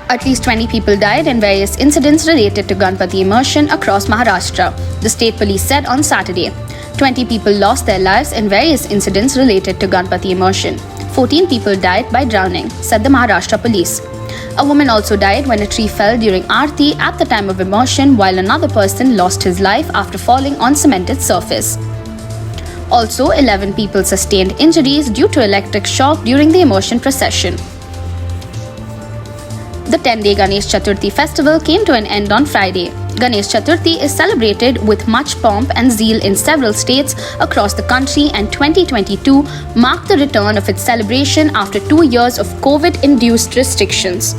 At least 20 people died in various incidents related to Ganpati immersion across Maharashtra, the state police said on Saturday. 20 people lost their lives in various incidents related to Ganpati immersion. 14 people died by drowning, said the Maharashtra police. A woman also died when a tree fell during Aarti at the time of immersion, while another person lost his life after falling on cemented surface. Also, 11 people sustained injuries due to electric shock during the immersion procession. The 10-day Ganesh Chaturthi festival came to an end on Friday. Ganesh Chaturthi is celebrated with much pomp and zeal in several states across the country, and 2022 marked the return of its celebration after 2 years of COVID-induced restrictions.